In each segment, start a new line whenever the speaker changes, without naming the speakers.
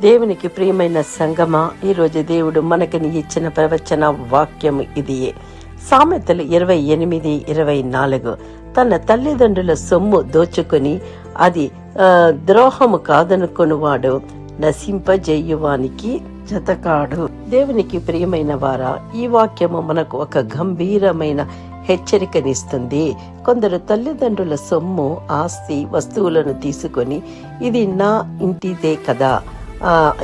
దేవునికి ప్రియమైన సంగమా, ఈరోజు దేవుడు మనకి ఇచ్చిన ప్రవచన వాక్యం ఇదియే. సామెతలు 28:24. తన తల్లిదండ్రుల సొమ్ము దోచుకుని అది ద్రోహము కాదనుకొనివాడు నశింపజేయువానికి జతకాడు. దేవునికి ప్రియమైన వారా, ఈ వాక్యము మనకు ఒక గంభీరమైన హెచ్చరికనిస్తుంది. కొందరు తల్లిదండ్రుల సొమ్ము, ఆస్తి, వస్తువులను తీసుకొని ఇది నా ఇంటిదే కదా,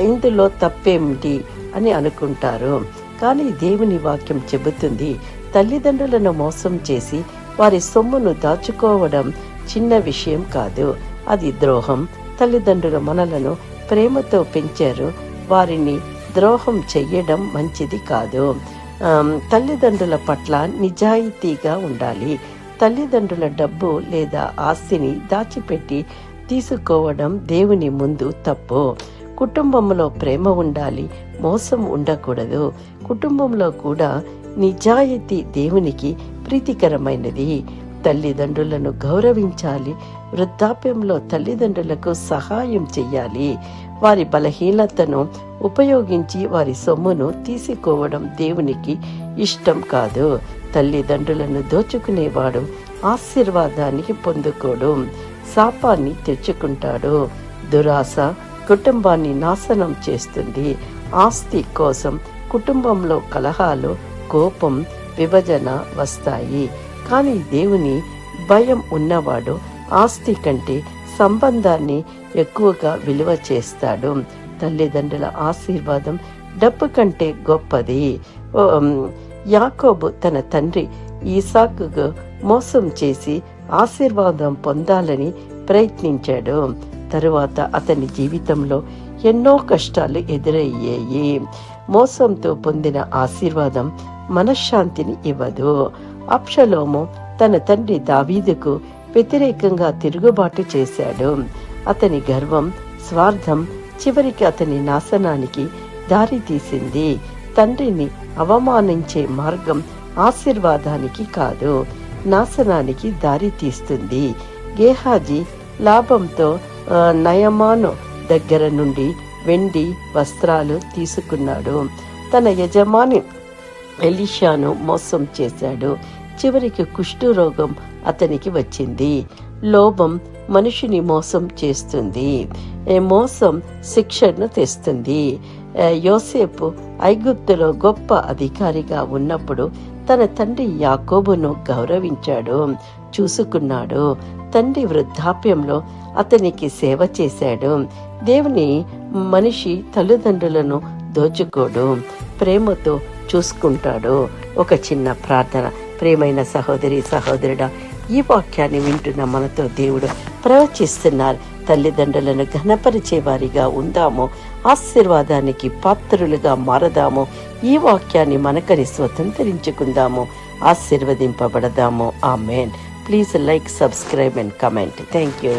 ఇందులో తప్పేమిటి అని అనుకుంటారు. కానీ దేవుని వాక్యం చెబుతుంది, తల్లిదండ్రులను మోసం చేసి వారి సొమ్మును దాచుకోవడం చిన్న విషయం కాదు, అది ద్రోహం. తల్లిదండ్రులు మనలను ప్రేమతో పెంచారు, వారిని ద్రోహం చెయ్యడం మంచిది కాదు. తల్లిదండ్రుల పట్ల నిజాయితీగా ఉండాలి. తల్లిదండ్రుల డబ్బు లేదా ఆస్తిని దాచిపెట్టి తీసుకోవడం దేవుని ముందు తప్పు. కుటుంబంలో ప్రేమ ఉండాలి, మోసం ఉండకూడదు. కుటుంబంలో కూడా నిజాయితీ దేవునికి ప్రీతికరమైనది. తల్లిదండ్రులను గౌరవించాలి. వృద్ధాప్యంలో తల్లిదండ్రులకు సహాయం చెయ్యాలి. వారి బలహీనతను ఉపయోగించి వారి సొమ్మును తీసుకోవడం దేవునికి ఇష్టం కాదు. తల్లిదండ్రులను దోచుకునేవాడు ఆశీర్వాదానికి పొందుకోడు, శాపాన్ని తెచ్చుకుంటాడు. దురాశ కుటుంబాన్ని నాశనం చేస్తుంది. ఆస్తి కోసం కుటుంబంలో కలహాలు, కోపం, విభజన వస్తాయి. కానీ దేవుని భయం ఉన్నవాడు ఆస్తి కంటే సంబంధాన్ని ఎక్కువగా విలువ చేస్తాడు. తల్లిదండ్రుల ఆశీర్వాదం డబ్బు కంటే గొప్పది. యాకోబు తన తండ్రి ఈసాకుకు మోసం చేసి ఆశీర్వాదం పొందాలని ప్రయత్నించాడు. తరువాత అతని జీవితంలో ఎన్నో కష్టాలు ఎదురయ్యాయి. మోసంతో పొందిన ఆశీర్వాదం మనశ్శాంతిని ఇవ్వదు. అబ్షలోము తన తండ్రి దావీదుకు వ్యతిరేకంగా తిరుగుబాటు చేశాడు. అతని గర్వం, స్వార్థం చివరికి అతని నాశనానికి దారి తీసింది. తండ్రిని అవమానించే మార్గం ఆశీర్వాదానికి కాదు, నాశనానికి దారి తీస్తుంది. గేహాజీ లాభంతో నయమాను దగ్గర నుండి వెండి వస్త్రాలు తీసుకున్నాడు. తన యజమాని ఎలీషాను మోసం చేశాడు. చివరికి కుష్టు రోగం అతనికి వచ్చింది. లోభం మనిషిని మోసం చేస్తుంది. మోసం శిక్షను తెస్తుంది. యోసేపు ఐగుప్తులో గొప్ప అధికారిగా ఉన్నప్పుడు తన తండ్రి యాకోబును గౌరవించాడు, చూసుకున్నాడు. తండ్రి వృద్ధాప్యంలో అతనికి సేవ చేశాడు. దేవుని మనిషి తల్లిదండ్రులను దోచుకోడు, ప్రేమతో చూసుకుంటాడు. ఒక చిన్న ప్రార్థన. ప్రియమైన సహోదరి, సహోదరుడా, ఈ వాక్యాన్ని వింటున్న మనతో దేవుడు ప్రవచిస్తున్నారు. తల్లిదండ్రులను ఘనపరిచే వారిగా ఉందాము, ఆశీర్వాదానికి పాత్రులుగా మారదాము. ఈ వాక్యాన్ని మనకని స్వతంత్రించుకుందాము, ఆశీర్వదింపబడదాము. Amen. Please like, subscribe and comment. Thank you.